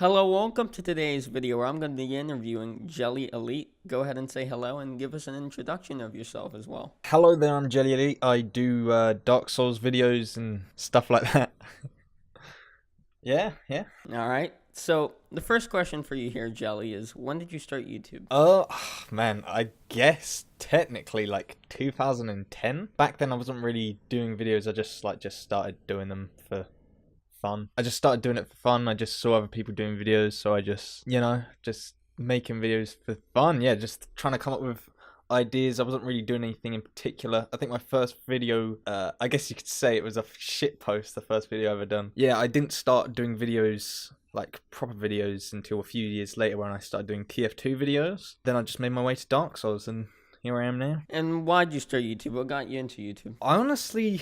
Hello, welcome to today's video where I'm going to be interviewing JellyElite. Go ahead and say hello and give us an introduction of yourself as well. Hello there, I'm JellyElite. I do Dark Souls videos and stuff like that. Yeah. All right. So the first question for you here, Jelly, is when did you start YouTube? Man, I guess technically like 2010. Back then I wasn't really doing videos, I just started doing them for fun. I just started doing it for fun. I just saw other people doing videos, so I just making videos for fun. Yeah, just trying to come up with ideas. I wasn't really doing anything in particular. I think my first video, I guess you could say it was a shit post, the first video I ever done. Yeah, I didn't start doing videos, like proper videos, until a few years later when I started doing TF2 videos. Then I just made my way to Dark Souls and here I am now. And why did you start YouTube? What got you into YouTube?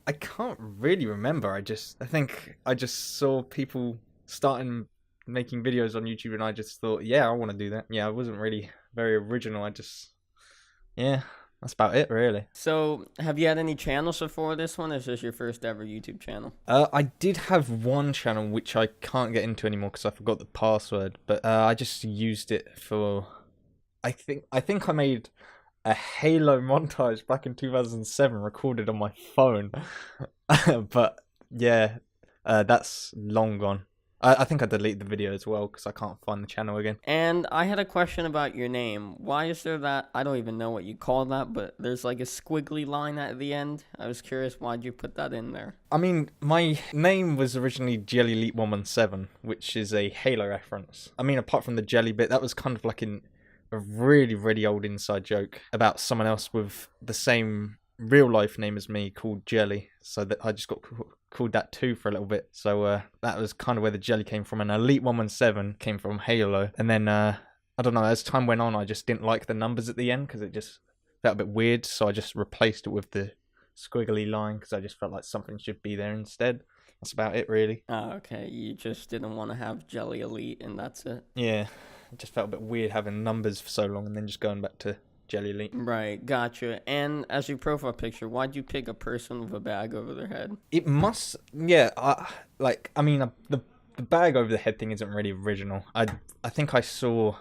I can't really remember. I think I just saw people starting making videos on YouTube and I just thought, yeah, I want to do that. Yeah, I wasn't really very original. Yeah, that's about it, really. So have you had any channels before this one, or is this your first ever YouTube channel? I did have one channel which I can't get into anymore because I forgot the password, but I just used it for... I think I made a Halo montage back in 2007 recorded on my phone. But yeah, that's long gone. I think I deleted the video as well because I can't find the channel again. And I had a question about your name. Why is there that, I don't even know what you call that, but there's like a squiggly line at the end. I was curious, why'd you put that in there? I mean, my name was originally JellyElite 117, which is a Halo reference. I mean, apart from the jelly bit, that was kind of like a really old inside joke about someone else with the same real life name as me called Jelly, so that I just got called that too for a little bit. So that was kind of where the jelly came from, and Elite 117 came from Halo. And then I don't know, as time went on I just didn't like the numbers at the end because it just felt a bit weird, so I just replaced it with the squiggly line because I just felt like something should be there instead. That's about it, really. Oh, okay, you just didn't want to have JellyElite and that's it. Yeah, it just felt a bit weird having numbers for so long and then just going back to JellyElite. Right, gotcha. And as your profile picture, why'd you pick a person with a bag over their head? It must, yeah. The bag over the head thing isn't really original. I think I saw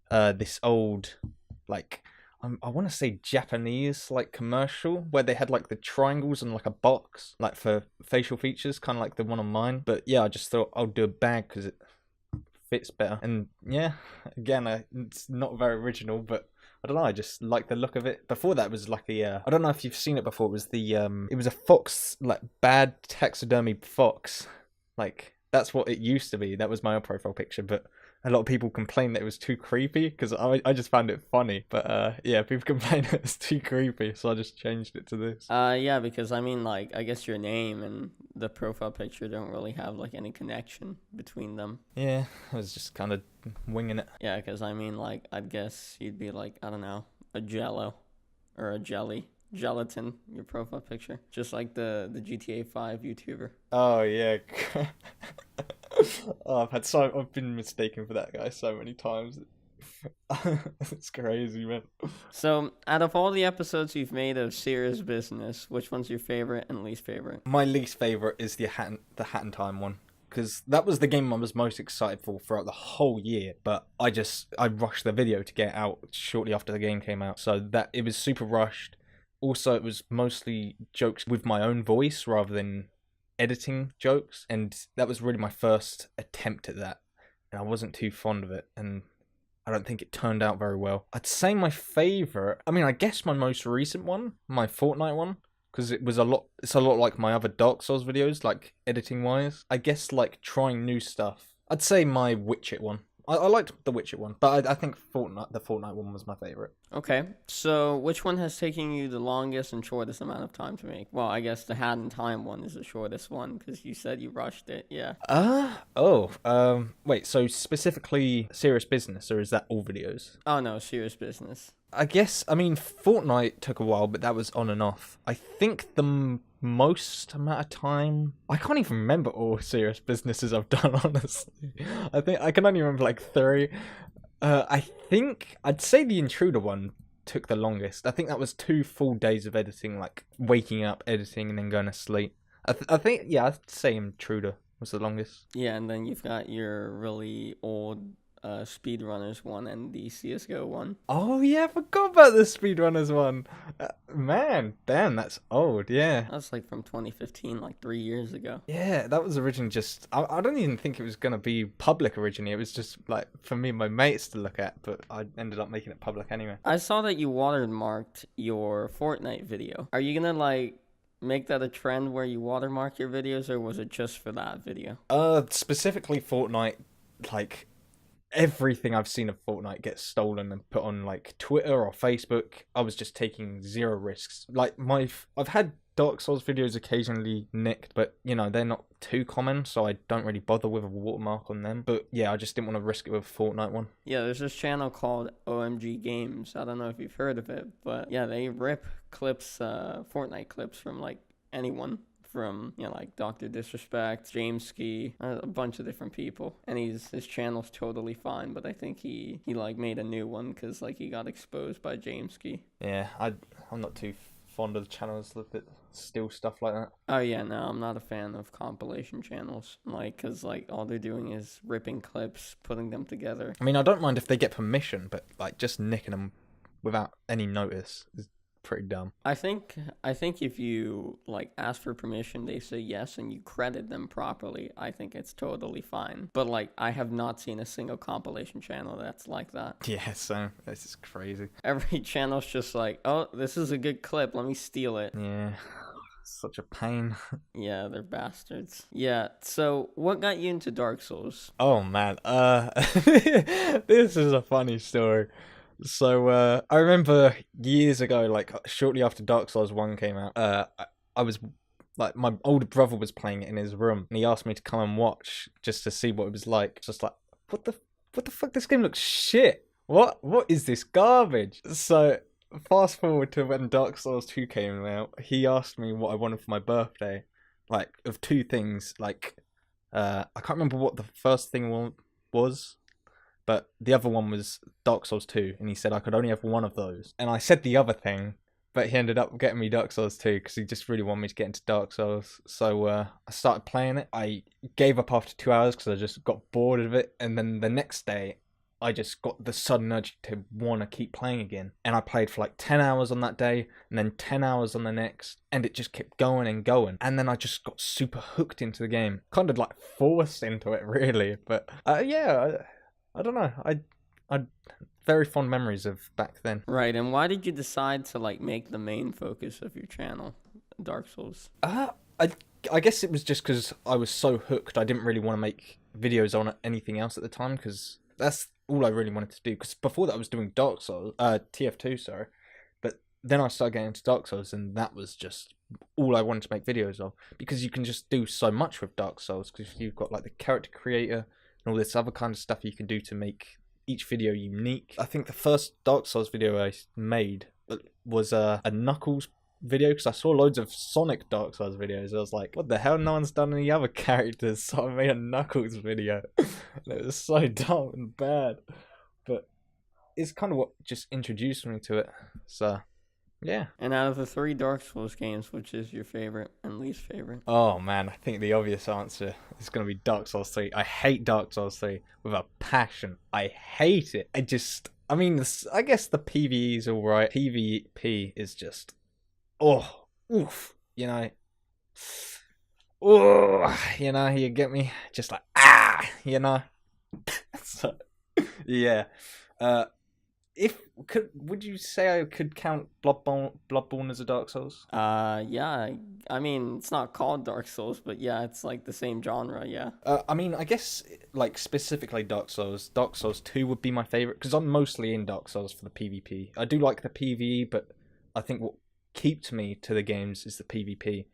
this old, like, I want to say Japanese like commercial where they had like the triangles and like a box like for facial features, kind of like the one on mine. But yeah, I just thought I'll do a bag because it fits better. And yeah, again, it's not very original, but I don't know, I just like the look of it. Before that was like I don't know if you've seen it before, it was a fox, like bad taxidermy fox. Like, that's what it used to be. That was my old profile picture, but a lot of people complained that it was too creepy because I just found it funny. But yeah, people complained it was too creepy, so I just changed it to this. Yeah, because I mean, like, I guess your name and the profile picture don't really have like any connection between them. Yeah, I was just kind of winging it. Yeah, because I mean, like, I'd guess you'd be like, I don't know, a Jello or a Gelatin, your profile picture, just like the GTA 5 YouTuber. Oh yeah. Oh, I've been mistaken for that guy so many times. It's crazy, man. So, out of all the episodes you've made of Serious Business, which one's your favorite and least favorite? My least favorite is the Hat in Time one, because that was the game I was most excited for throughout the whole year. But I rushed the video to get out shortly after the game came out, so that it was super rushed. Also, it was mostly jokes with my own voice rather than editing jokes, and that was really my first attempt at that, and I wasn't too fond of it, and I don't think it turned out very well. I'd say my favorite, I guess my most recent one, my Fortnite one, because it's a lot like my other Dark Souls videos, like editing wise. I guess like trying new stuff. I'd say my Witcher one. I liked the Witcher one, but I think the Fortnite one was my favorite. Okay, so which one has taken you the longest and shortest amount of time to make? Well, I guess the Hat in Time one is the shortest one because you said you rushed it. Yeah. Wait. So specifically Serious Business, or is that all videos? Oh no, Serious Business. I guess, Fortnite took a while, but that was on and off. I think the most amount of time... I can't even remember all Serious Businesses I've done, honestly. I think I can only remember like 3. I think I'd say the Intruder one took the longest. I think that was 2 full days of editing, like waking up, editing, and then going to sleep. I think, yeah, I'd say Intruder was the longest. Yeah, and then you've got your really old speedrunners one and the CS:GO one. Oh yeah, I forgot about the speedrunners one. Man, damn, that's old. Yeah. That's like from 2015, like 3 years ago. Yeah, that was originally just. I don't even think it was gonna be public originally. It was just like for me, and my mates to look at, but I ended up making it public anyway. I saw that you watermarked your Fortnite video. Are you gonna like make that a trend where you watermark your videos, or was it just for that video? Specifically Fortnite, like everything I've seen of Fortnite gets stolen and put on like Twitter or Facebook. I was just taking zero risks. Like I've had Dark Souls videos occasionally nicked, but you know they're not too common, so I don't really bother with a watermark on them. But yeah, I just didn't want to risk it with a Fortnite one. Yeah, there's this channel called OMG Games. I don't know if you've heard of it, but yeah, they rip clips, Fortnite clips from like anyone. From, you know, like Dr. Disrespect, James Ski, a bunch of different people, and his channel's totally fine, but I think he like made a new one because like he got exposed by James Ski. Yeah, I'm not too fond of channels that steal stuff like that. Oh yeah, no, I'm not a fan of compilation channels, like, because like all they're doing is ripping clips, putting them together. I mean, I don't mind if they get permission, but like just nicking them without any notice is pretty dumb. I think if you like ask for permission, they say yes, and you credit them properly, I think it's totally fine. But like, I have not seen a single compilation channel that's like that. Yeah, so this is crazy. Every channel's just like, oh, this is a good clip, let me steal it. Yeah, such a pain. Yeah, they're bastards. Yeah, so what got you into Dark Souls? Oh man, this is a funny story. So I remember years ago, like shortly after Dark Souls 1 came out, I was like, my older brother was playing it in his room, and he asked me to come and watch just to see what it was like. Just like, what the fuck? This game looks shit. What is this garbage? So fast forward to when Dark Souls 2 came out, he asked me what I wanted for my birthday, like of two things. Like, I can't remember what the first thing was. But the other one was Dark Souls 2, and he said I could only have one of those. And I said the other thing, but he ended up getting me Dark Souls 2 because he just really wanted me to get into Dark Souls. So I started playing it. I gave up after 2 hours because I just got bored of it. And then the next day, I just got the sudden urge to want to keep playing again. And I played for like 10 hours on that day, and then 10 hours on the next. And it just kept going and going. And then I just got super hooked into the game. Kind of like forced into it, really. But yeah, I don't know. I very fond memories of back then. Right, and why did you decide to like make the main focus of your channel Dark Souls? I guess it was just because I was so hooked. I didn't really want to make videos on anything else at the time because that's all I really wanted to do. Because before that, I was doing Dark Souls, TF2, sorry. But then I started getting into Dark Souls, and that was just all I wanted to make videos of. Because you can just do so much with Dark Souls. Because you've got like the character creator and all this other kind of stuff you can do to make each video unique. I think the first Dark Souls video I made was a Knuckles video because I saw loads of Sonic Dark Souls videos. I was like, what the hell? No one's done any other characters, so I made a Knuckles video. And it was so dumb and bad. But it's kind of what just introduced me to it. So, yeah. And out of the 3 Dark Souls games, which is your favorite and least favorite? Oh man, I think the obvious answer is going to be Dark Souls 3. I hate Dark Souls 3 with a passion. I hate it. I guess the PvE is alright. PvP is just, oof, you know. You get me? Just like, you know. So, yeah. Would you say I could count Bloodborne as a Dark Souls? Yeah. I mean, it's not called Dark Souls, but yeah, it's like the same genre, yeah. I mean, I guess, like, specifically Dark Souls 2 would be my favorite, because I'm mostly in Dark Souls for the PvP. I do like the PvE, but I think what keeps me to the games is the PvP,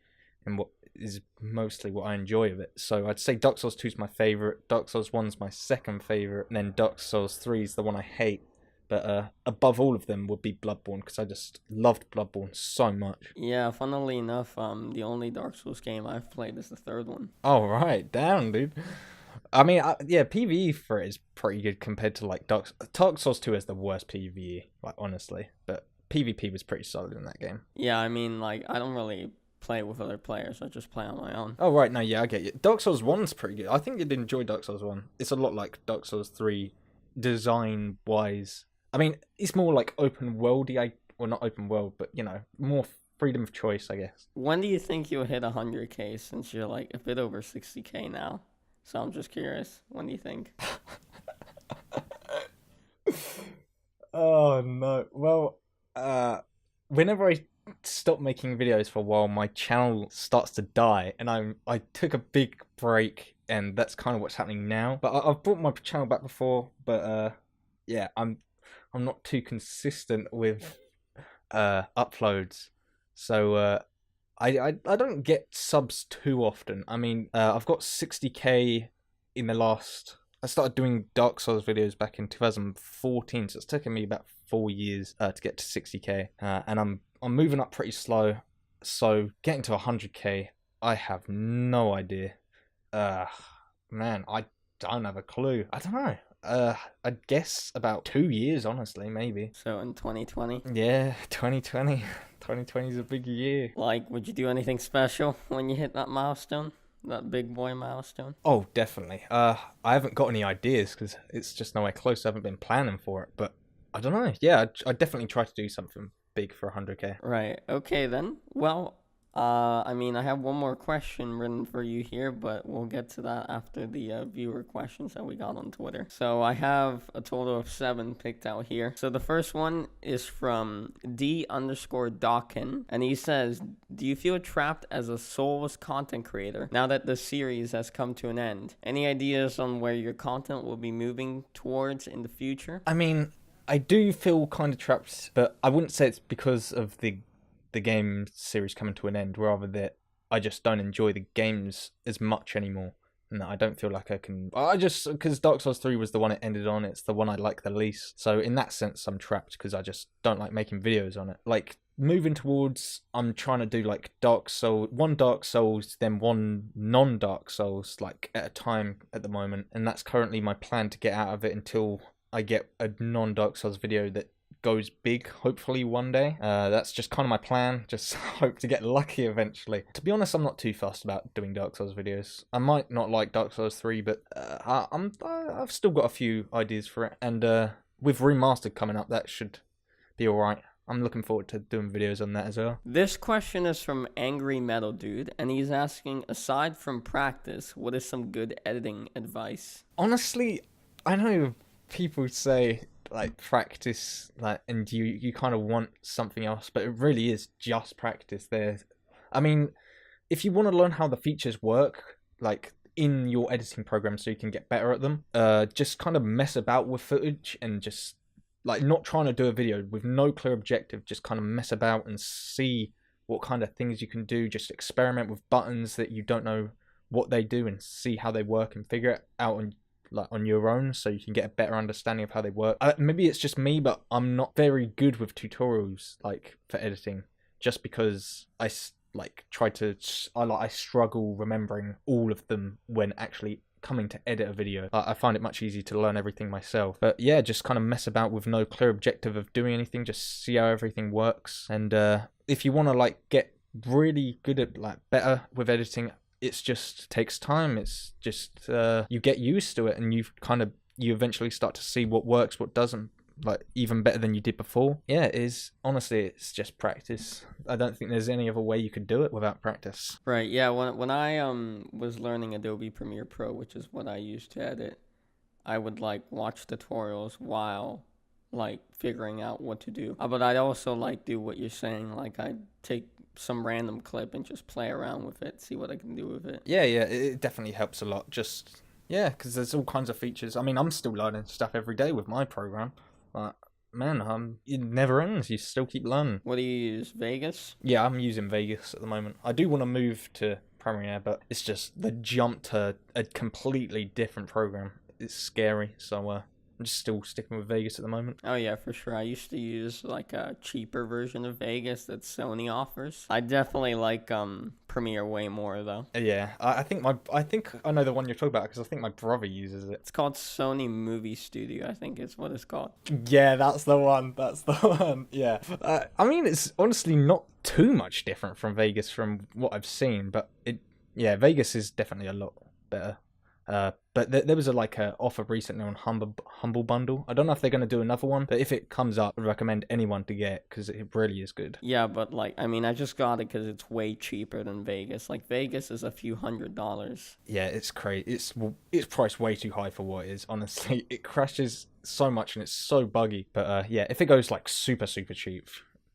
and what is mostly what I enjoy of it. So I'd say Dark Souls 2 is my favorite, Dark Souls 1's my second favorite, and then Dark Souls 3 is the one I hate. But above all of them would be Bloodborne, because I just loved Bloodborne so much. Yeah, funnily enough, the only Dark Souls game I've played is the 3rd one. Oh, right. Damn, dude. I mean, yeah, PvE for it is pretty good compared to, like, Dark Souls 2 has the worst PvE, like, honestly. But PvP was pretty solid in that game. Yeah, I mean, like, I don't really play with other players. I just play on my own. Oh, right, no, yeah, I get you. Dark Souls 1's pretty good. I think you'd enjoy Dark Souls 1. It's a lot like Dark Souls 3, design-wise. I mean, it's more like open-worldy, well, not open world, but, you know, more freedom of choice, I guess. When do you think you'll hit 100K, since you're like a bit over 60K now? So I'm just curious. When do you think? Oh, no. Well, whenever I stop making videos for a while, my channel starts to die, and I took a big break, and that's kind of what's happening now. But I've brought my channel back before, but yeah, I'm not too consistent with uploads, so I don't get subs too often. I mean, I've got 60K in the last. I started doing Dark Souls videos back in 2014, so it's taken me about 4 years to get to 60K, and I'm moving up pretty slow. So getting to 100K, I have no idea. Man, I don't have a clue. I don't know. I'd guess about 2 years, honestly, maybe. So in 2020? Yeah, 2020. 2020 is a big year. Like, would you do anything special when you hit that milestone? That big boy milestone? Oh, definitely. I haven't got any ideas because it's just nowhere close. I haven't been planning for it, but I don't know. Yeah, I'd definitely try to do something big for 100K. Right. Okay, then. Well, I mean, I have one more question written for you here, but we'll get to that after the viewer questions that we got on Twitter. So I have a total of 7 picked out here. So the first one is from D_Dawkin, and he says, do you feel trapped as a soulless content creator now that the series has come to an end? Any ideas on where your content will be moving towards in the future? I mean, I do feel kind of trapped, but I wouldn't say it's because of the game series coming to an end, rather that I just don't enjoy the games as much anymore, and that I don't feel like because Dark Souls 3 was the one it ended on. It's the one I like the least, so in that sense I'm trapped because I just don't like making videos on it. Like, moving towards, I'm trying to do like one Dark Souls, then one non-Dark Souls, like at a time at the moment, and that's currently my plan to get out of it until I get a non-Dark Souls video that goes big, hopefully one day. That's just kind of my plan. Just hope to get lucky eventually. To be honest, I'm not too fussed about doing Dark Souls videos. I might not like Dark Souls 3, but I've still got a few ideas for it. And with Remastered coming up, that should be alright. I'm looking forward to doing videos on that as well. This question is from Angry Metal Dude, and he's asking, aside from practice, what is some good editing advice? Honestly, I know people say like practice, like, and you kind of want something else, but it really is just practice. I mean, if you want to learn how the features work, like in your editing program, so you can get better at them, just kind of mess about with footage and just like not trying to do a video with no clear objective, just kind of mess about and see what kind of things you can do. Just experiment with buttons that you don't know what they do and see how they work and figure it out on your own, so you can get a better understanding of how they work. Maybe it's just me, but I'm not very good with tutorials like for editing, just because I struggle remembering all of them when actually coming to edit a video. I find it much easier to learn everything myself. But yeah, just kind of mess about with no clear objective of doing anything, just see how everything works. And if you want to like get really good at like better with editing, it's just takes time. It's just you get used to it, and you eventually start to see what works, what doesn't, like even better than you did before. Yeah, it is. Honestly, it's just practice. I don't think there's any other way you could do it without practice. Right. Yeah. When I was learning Adobe Premiere Pro, which is what I use to edit, I would like watch tutorials while like figuring out what to do. But I'd also like do what you're saying. Like I'd take some random clip and just play around with it, see what I can do with it. Yeah, it definitely helps a lot. Just, yeah, because there's all kinds of features. I mean, I'm still learning stuff every day with my program. But, man, it never ends. You still keep learning. What do you use, Vegas? Yeah, I'm using Vegas at the moment. I do want to move to Premiere, but it's just the jump to a completely different program. It's scary, so I'm just still sticking with Vegas at the moment. Oh yeah, for sure. I used to use like a cheaper version of Vegas that Sony offers. I definitely like Premiere way more though. Yeah, I think I know the one you're talking about because I think my brother uses it. It's called Sony Movie Studio, I think is what it's called. Yeah, that's the one. That's the one. Yeah. I mean, it's honestly not too much different from Vegas from what I've seen, but Vegas is definitely a lot better. But there was a offer recently on Humble Bundle. I don't know if they're going to do another one, but if it comes up, I'd recommend anyone to get because it really is good. Yeah, but I just got it because it's way cheaper than Vegas. Like Vegas is a few $100s. Yeah, it's crazy. It's priced way too high for what it is. Honestly, it crashes so much and it's so buggy. But yeah, if it goes like super cheap,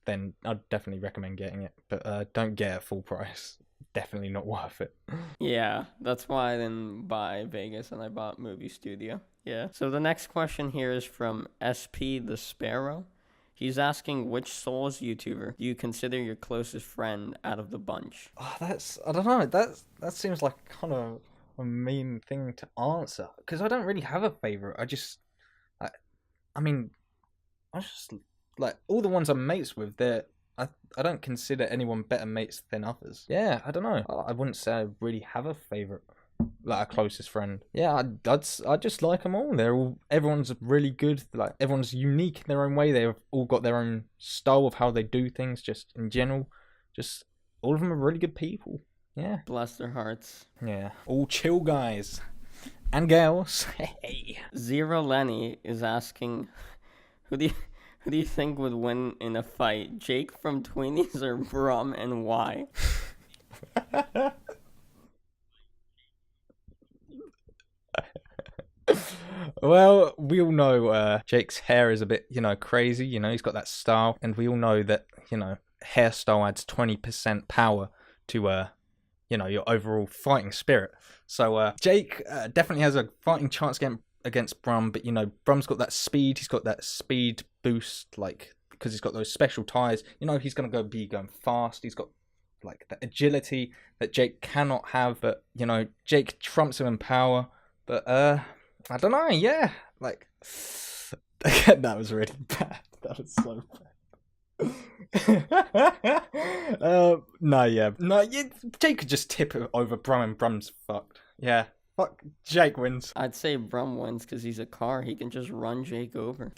then I'd definitely recommend getting it. But don't get it full price. Definitely not worth it. Yeah, that's why I didn't buy Vegas and I bought Movie Studio. Yeah. So the next question here is from SP the Sparrow. He's asking, which Souls YouTuber do you consider your closest friend out of the bunch? Oh, I don't know. That seems like kind of a mean thing to answer because I don't really have a favorite. I mean, I just like all the ones I'm mates with. I don't consider anyone better mates than others. Yeah, I don't know. I wouldn't say I really have a favorite, like a closest friend. Yeah, I just like them all. Everyone's really good. Like everyone's unique in their own way. They've all got their own style of how they do things. Just in general, just all of them are really good people. Yeah. Bless their hearts. Yeah. All chill guys and girls. Hey. Zero Lenny is asking, who do you think would win in a fight, Jake from Tweenies or Brum, and why? Well, we all know Jake's hair is a bit, crazy. He's got that style, and we all know that, hairstyle adds 20% power to, your overall fighting spirit. So Jake definitely has a fighting chance against Brum, but Brum's got that speed. He's got that speed boost, like because he's got those special tires. He's gonna be going fast. He's got like the agility that Jake cannot have. But Jake trumps him in power. But I don't know. Yeah, like that was really bad. That was so bad. No. Jake could just tip it over Brum, and Brum's fucked. Yeah. Fuck, Jake wins. I'd say Brum wins because he's a car. He can just run Jake over.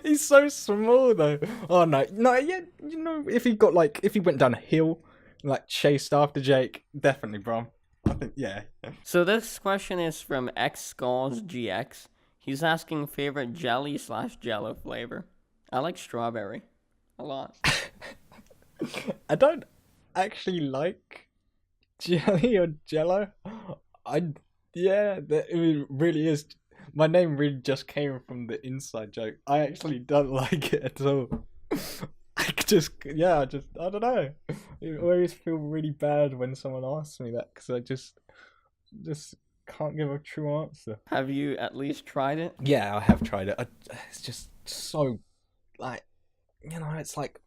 He's so small though. Oh no, yeah. If he went down a hill, like chased after Jake, definitely Brum. I think yeah. So this question is from XSkullsGX. He's asking favorite jelly/Jello flavor. I like strawberry a lot. I don't actually like jelly or Jello. It really is. My name really just came from the inside joke. I actually don't like it at all. I don't know. I always feel really bad when someone asks me that because I just can't give a true answer. Have you at least tried it? Yeah, I have tried it. It's just so like, it's like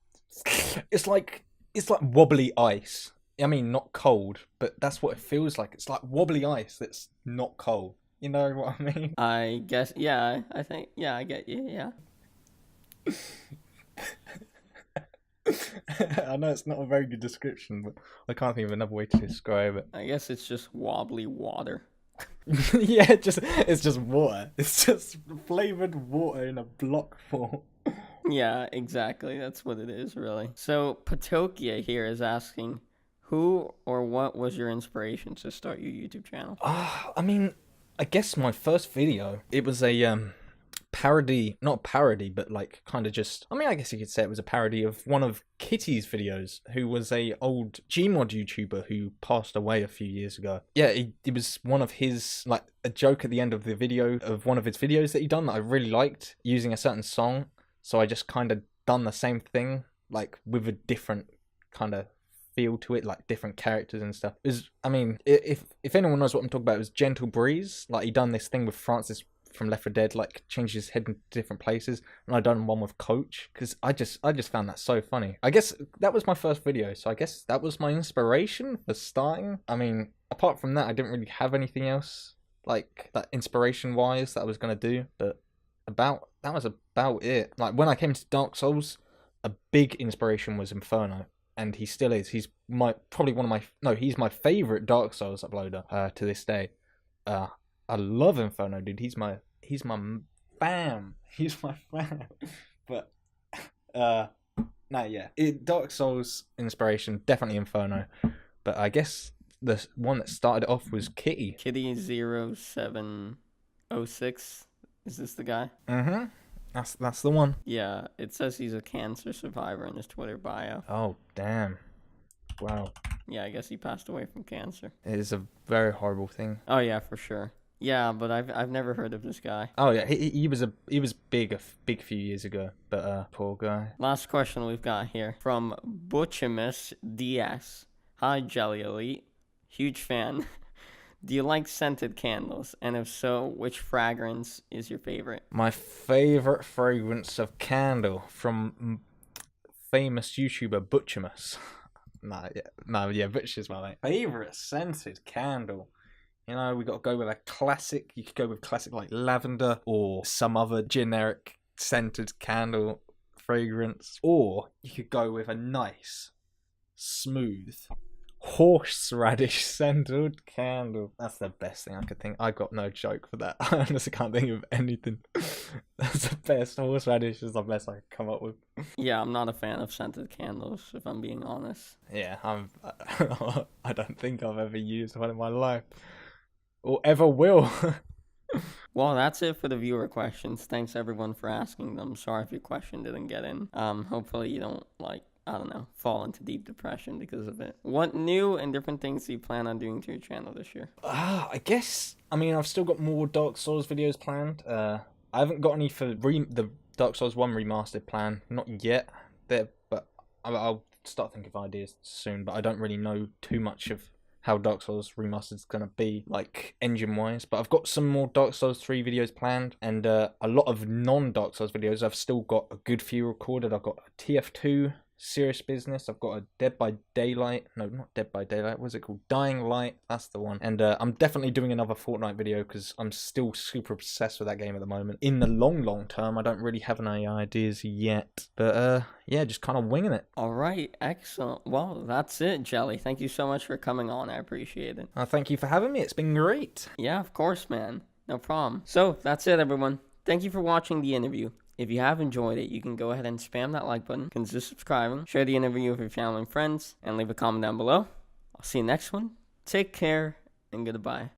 wobbly ice. I mean, not cold, but that's what it feels like. It's like wobbly ice that's not cold. You know what I mean? I guess, yeah. I think, yeah, I get you, yeah. I know it's not a very good description, but I can't think of another way to describe it. I guess it's just wobbly water. Yeah, it's just water. It's just flavored water in a block form. Yeah, exactly. That's what it is, really. So, Patokia here is asking, who or what was your inspiration to start your YouTube channel? I mean, I guess my first video, it was a parody, not parody, but like kind of just, I mean, I guess you could say it was a parody of one of Kitty's videos, who was a old Gmod YouTuber who passed away a few years ago. Yeah, it was one of his, like a joke at the end of the video of one of his videos that he done that I really liked, using a certain song. So I just kind of done the same thing, like with a different kind of feel to it, like different characters and stuff. I mean, if anyone knows what I'm talking about, it was Gentle Breeze. Like he done this thing with Francis from Left 4 Dead, like changed his head into different places, and I done one with Coach because I just found that so funny. I guess that was my first video, so I guess that was my inspiration for starting. I mean, apart from that, I didn't really have anything else like that inspiration wise that I was gonna do, but that was about it. Like when I came to Dark Souls, a big inspiration was Inferno, and he still is. He's probably one of my he's my favorite Dark Souls uploader to this day. I love Inferno, dude. He's my fam. He's my fam. But Dark Souls inspiration definitely Inferno, but I guess the one that started it off was Kitty. Kitty0706. Is this the guy? Mm-hmm. That's the one. Yeah, it says he's a cancer survivor in his Twitter bio. Oh damn! Wow. Yeah, I guess he passed away from cancer. It is a very horrible thing. Oh yeah, for sure. Yeah, but I've never heard of this guy. Oh yeah, he was big a few years ago, but poor guy. Last question we've got here from Butchimus DS. Hi JellyElite, huge fan. Do you like scented candles? And if so, which fragrance is your favorite? My favorite fragrance of candle from famous YouTuber Butchimus. Butcher's my favorite scented candle. You know, we got to go with a classic. You could go with classic like lavender or some other generic scented candle fragrance. Or you could go with a nice, smooth, horseradish scented candle. That's the best thing I could think. I got no joke for that. I honestly can't think of anything. That's the best. Horseradish is the best I could come up with. Yeah, I'm not a fan of scented candles, if I'm being honest. Yeah, I don't think I've ever used one in my life. Or ever will. Well, that's it for the viewer questions. Thanks everyone for asking them. Sorry if your question didn't get in. Hopefully you don't fall into deep depression because of it. What new and different things do you plan on doing to your channel this year? I guess, I've still got more Dark Souls videos planned. I haven't got any for the Dark Souls 1 remastered plan. Not yet. But I'll start thinking of ideas soon, but I don't really know too much of how Dark Souls Remastered is going to be, like, engine-wise. But I've got some more Dark Souls 3 videos planned, and a lot of non-Dark Souls videos. I've still got a good few recorded. I've got a TF2, Serious Business. I've got a Dead by Daylight. No, not Dead by Daylight. What's it called? Dying Light. That's the one. And I'm definitely doing another Fortnite video because I'm still super obsessed with that game at the moment. In the long term, I don't really have any ideas yet. But just kind of winging it. All right, excellent. Well, that's it, Jelly. Thank you so much for coming on. I appreciate it. Thank you for having me. It's been great. Yeah, of course, man. No problem. So that's it, everyone. Thank you for watching the interview. If you have enjoyed it, you can go ahead and spam that like button, consider subscribing, share the interview with your family and friends, and leave a comment down below. I'll see you next one. Take care, and goodbye.